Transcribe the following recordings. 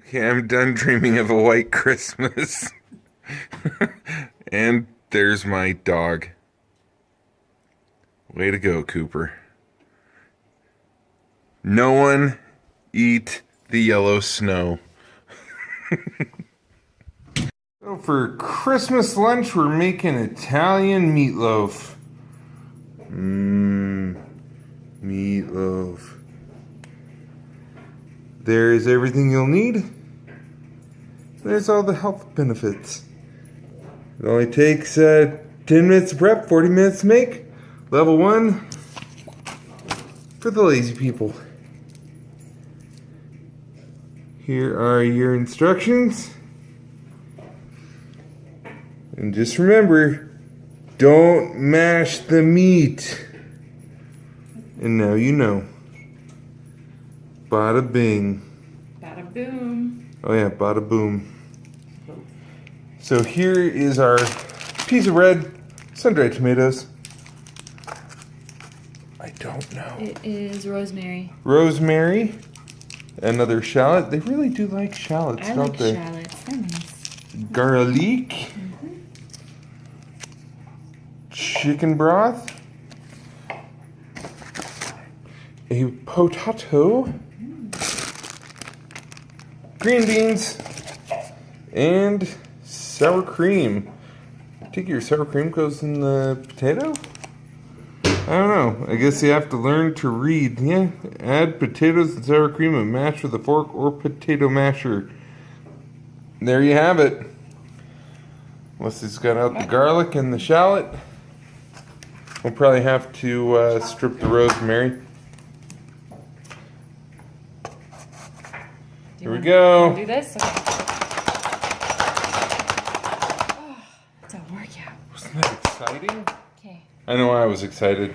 Okay, I'm done dreaming of a white Christmas. And there's my dog. Way to go, Cooper. No one eat the yellow snow. So for Christmas lunch, we're making Italian meatloaf. Meatloaf. There's everything you'll need. There's all the health benefits. It only takes 10 minutes to prep, 40 minutes to make. Level 1 for the lazy people. Here are your instructions. And just remember, don't mash the meat. And now you know. Bada bing. Bada boom. Oh yeah, bada boom. So here is our piece of red sun-dried tomatoes. I don't know. It is rosemary. Rosemary. Another shallot. They really do like shallots, I don't like they? shallots. They're nice. Garlic. Chicken broth. A potato. Green beans. And sour cream. I think your sour cream goes in the potato? I don't know. I guess you have to learn to read. Yeah. Add potatoes and sour cream and mash with a fork or potato masher. There you have it. Leslie's got out the garlic and the shallot. We'll probably have to strip the rosemary. Here we go. Do this? Okay. Oh, it's a workout. Wasn't that exciting? Okay. I know I was excited.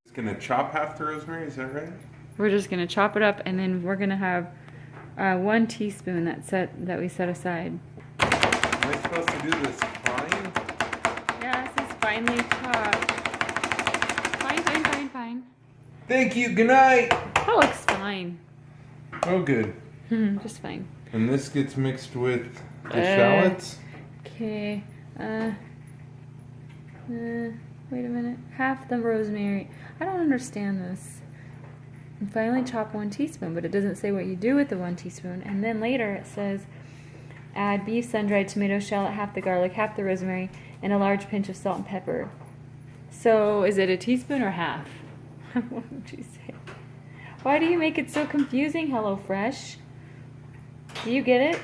Just gonna chop half the rosemary, is that right? We're just gonna chop it up, and then we're gonna have 1 teaspoon that we set aside. Am I supposed to do this fine? Yeah, this is finely chopped. Fine. Thank you, good night! That looks fine. Oh, good. Just fine. And this gets mixed with the shallots? Okay. Wait a minute. Half the rosemary. I don't understand this. And finally chop 1 teaspoon, but it doesn't say what you do with the 1 teaspoon. And then later it says add beef, sun-dried tomato, shallot, half the garlic, half the rosemary, and a large pinch of salt and pepper. So is it a teaspoon or half? What would you say? Why do you make it so confusing, HelloFresh? Do you get it?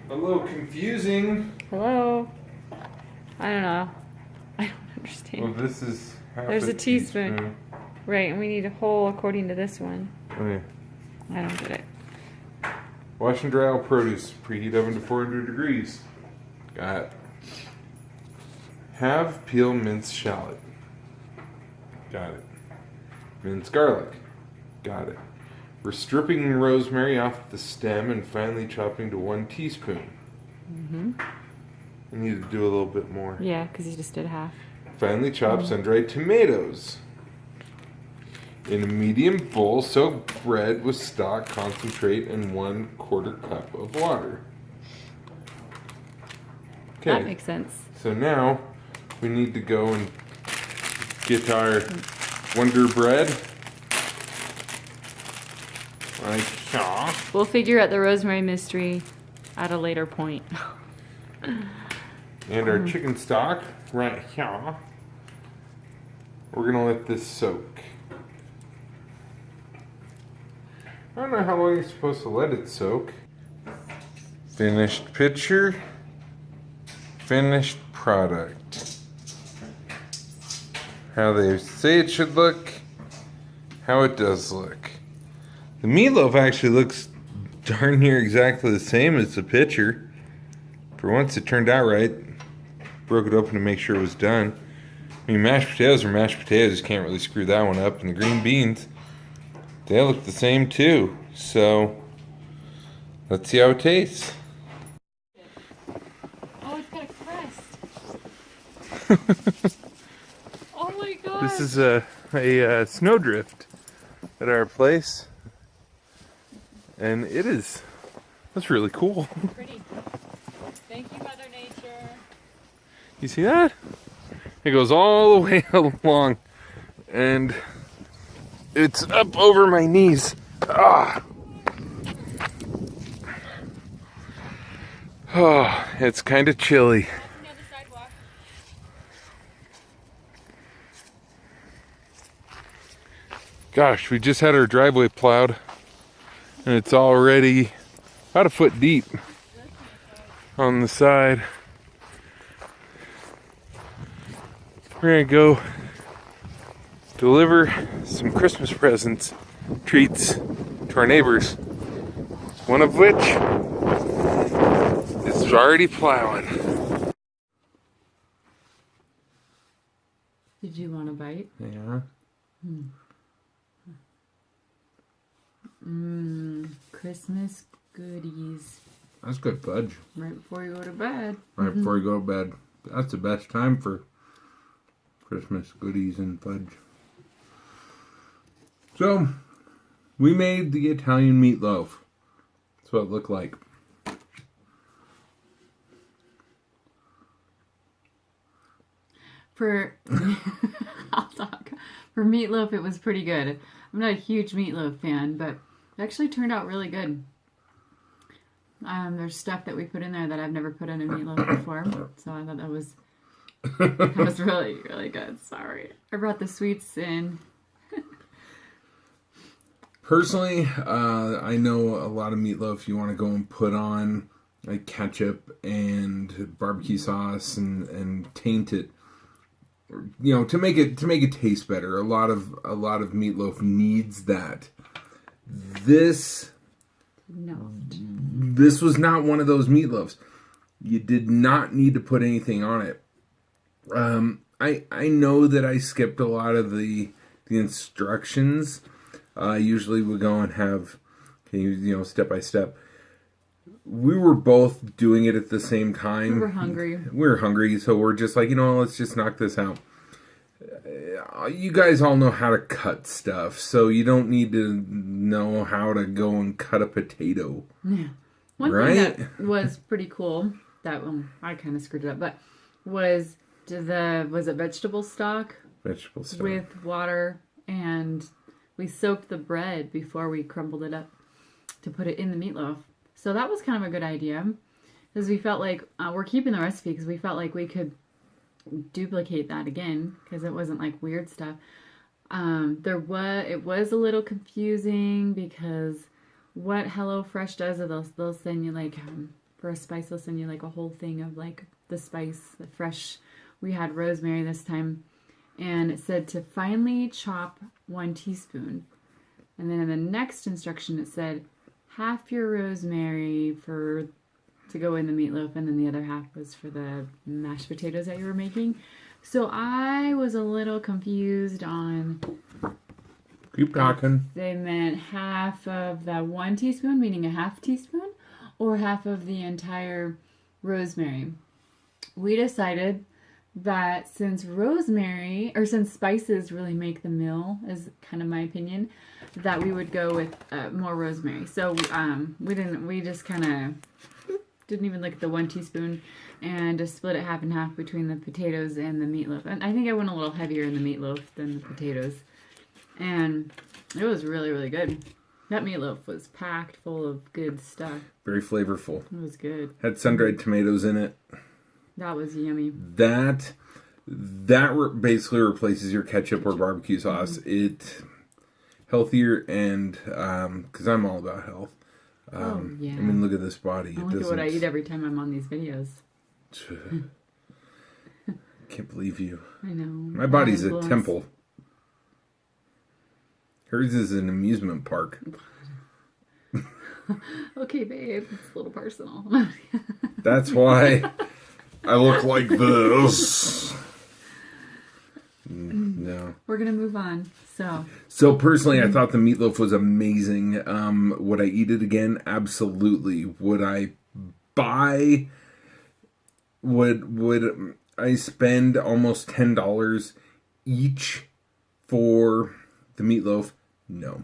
A little confusing. Hello? I don't know. I don't understand. Well, this is half There's a teaspoon. Right, and we need a whole according to this one. Oh, yeah. I don't get it. Wash and dry all produce. Preheat oven to 400 degrees. Got it. Have peel minced shallot. Got it. Minced garlic. Got it. We're stripping rosemary off the stem and finely chopping to 1 teaspoon. I need to do a little bit more. Yeah, because you just did half. Finely chopped sun-dried tomatoes. In a medium bowl, soak bread with stock, concentrate, and 1/4 cup of water. Okay. That makes sense. So now we need to go and get our Wonder Bread. Like so. We'll figure out the rosemary mystery at a later point. And our chicken stock right here. We're gonna let this soak. I don't know how long you're supposed to let it soak. Finished picture. Finished product. How they say it should look. How it does look. The meatloaf actually looks darn near exactly the same as the picture. For once it turned out right. Broke it open to make sure it was done. I mean, mashed potatoes are mashed potatoes. You can't really screw that one up. And the green beans, they look the same too. So, let's see how it tastes. Oh, it's got a crust. Oh my god. This is a snowdrift at our place. And that's really cool. Pretty. Thank you, Mother Nature. You see that? It goes all the way along. And it's up over my knees. Ah. Oh, it's kind of chilly. Gosh, we just had our driveway plowed, and it's already about a foot deep on the side. We're gonna go deliver some Christmas presents, treats to our neighbors, one of which is already plowing. Did you want a bite? Yeah. Christmas goodies. That's good fudge. Right before you go to bed. Right before you go to bed. That's the best time for Christmas goodies and fudge. So, we made the Italian meatloaf. That's what it looked like. I'll talk. For meatloaf, it was pretty good. I'm not a huge meatloaf fan, but it actually turned out really good. There's stuff that we put in there that I've never put in a meatloaf before, so I thought that was really, really good. Sorry. I brought the sweets in. Personally, I know a lot of meatloaf you want to go and put on like ketchup and barbecue sauce and taint it. You know, to make it taste better. A lot of meatloaf needs that. This was not one of those meatloafs. You did not need to put anything on it. I know that I skipped a lot of the instructions. Usually we go and have, step by step. We were both doing it at the same time. We were hungry. So we're just like, let's just knock this out. You guys all know how to cut stuff, so you don't need to know how to go and cut a potato. Yeah. One thing that was pretty cool, that I kind of screwed it up, but was it vegetable stock? Vegetable stock. With water, and we soaked the bread before we crumbled it up to put it in the meatloaf. So that was kind of a good idea, because we felt like we're keeping the recipe because we felt like we could duplicate that again, because it wasn't like weird stuff. It was a little confusing because what HelloFresh does is they'll send you like for a spice they'll send you like a whole thing of like the spice, the fresh. We had rosemary this time, and it said to finely chop 1 teaspoon, and then in the next instruction it said half your rosemary to go in the meatloaf, and then the other half was for the mashed potatoes that you were making. So I was a little confused on... Keep talking. They meant half of the 1 teaspoon, meaning a half teaspoon, or half of the entire rosemary. We decided that since spices really make the meal, is kind of my opinion, that we would go with more rosemary. So we just kind of didn't even look at the 1 teaspoon and just split it half and half between the potatoes and the meatloaf. And I think I went a little heavier in the meatloaf than the potatoes. And it was really, really good. That meatloaf was packed full of good stuff. Very flavorful. It was good. Had sun-dried tomatoes in it. That was yummy. That basically replaces your ketchup or barbecue sauce. Mm-hmm. It healthier, and because I'm all about health. Yeah. I mean, look at this body. Look at what I eat every time I'm on these videos. Can't believe you. I know. My body's a temple. Hers is an amusement park. Okay, babe. It's a little personal. That's why I look like this. No. We're going to move on. So personally, I thought the meatloaf was amazing. Would I eat it again? Absolutely. Would I buy... Would I spend almost $10 each For the meatloaf, no.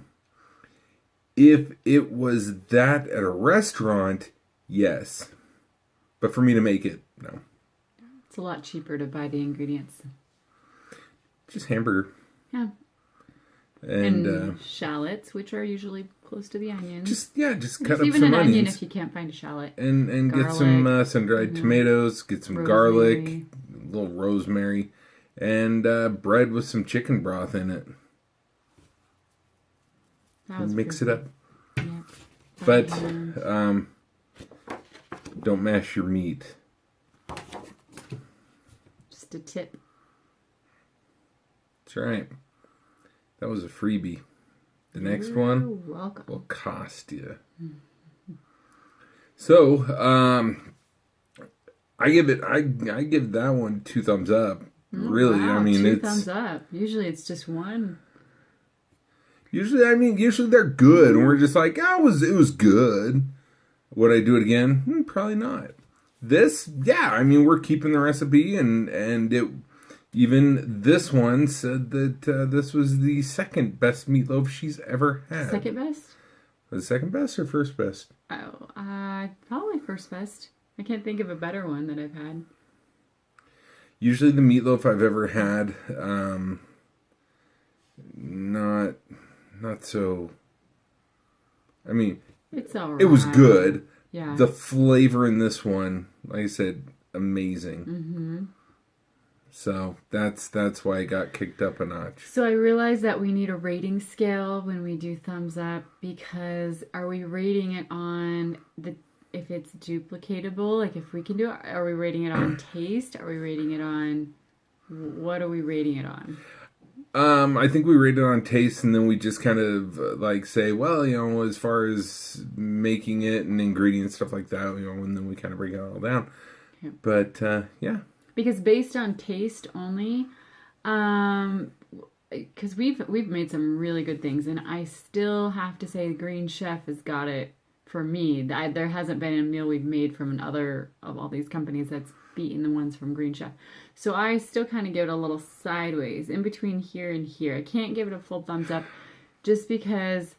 If it was that at a restaurant, yes. But for me to make it, no. It's a lot cheaper to buy the ingredients. Just hamburger. Yeah. And shallots, which are usually close to the onions. Just cut up even some an onions. onion if you can't find a shallot. And garlic, get some dried tomatoes, get some garlic, a little rosemary, and bread with some chicken broth in it. Mix it up. Yeah. But don't mash your meat. Just a tip. That's right. That was a freebie. The next one welcome. Will cost you. So, I give that one 2 thumbs up. Really, wow, I mean, 2 thumbs up. Usually it's just 1. Usually they're good, and we're just like, it was good. Would I do it again? Probably not. This, we're keeping the recipe, and it. Even this one said that this was the second best meatloaf she's ever had. Second best? Was it second best or first best? Oh, probably first best. I can't think of a better one that I've had. Usually the meatloaf I've ever had, not so. I mean, it's all right. It was good. Yeah. The flavor in this one, like I said, amazing. Mm-hmm. So that's why I got kicked up a notch. So I realized that we need a rating scale when we do thumbs up, because are we rating it on if it's duplicatable, like if we can do it? Are we rating it on taste? Are we rating it on, what are we rating it on? I think we rate it on taste, and then we just kind of like say, well, as far as making it and ingredients, stuff like that, and then we kind of break it all down. Yeah. But yeah. Because based on taste only, because we've made some really good things, and I still have to say Green Chef has got it for me. There hasn't been a meal we've made from another of all these companies that's beaten the ones from Green Chef. So I still kind of give it a little sideways, in between here and here. I can't give it a full thumbs up just because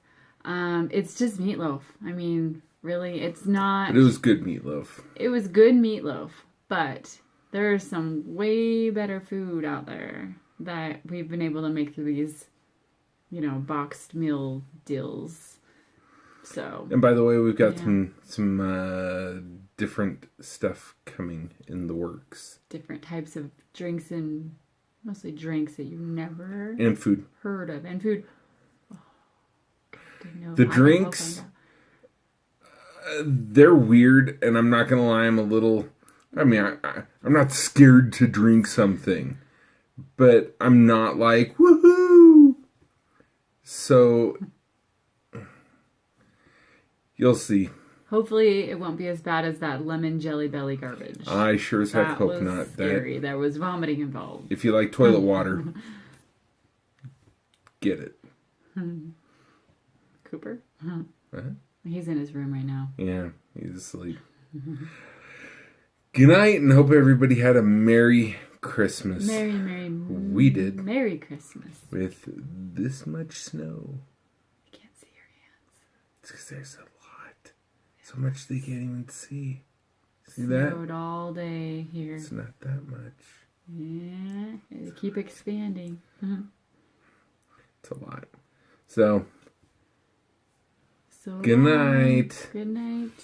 it's just meatloaf. I mean, really, it's not... But it was good meatloaf. It was good meatloaf, but... there's some way better food out there that we've been able to make through these, boxed meal deals. So. And by the way, we've got some different stuff coming in the works. Different types of drinks, and mostly drinks that you've never and food heard of. And food. Oh, didn't know. The drinks, they're weird, and I'm not gonna lie, I'm a little... I'm not scared to drink something, but I'm not like, woohoo! So, you'll see. Hopefully it won't be as bad as that lemon jelly belly garbage. I sure as heck hope not. That was scary. There was vomiting involved. If you like toilet water, get it. Cooper? He's in his room right now. Yeah, he's asleep. Good night, and hope everybody had a Merry Christmas. We did. Merry Christmas. With this much snow. I can't see your hands. It's because there's a lot. So much they can't even see. See Snowed that? Snowed all day here. It's not that much. Yeah, it'll keep expanding. It's a lot. So good night. Good night.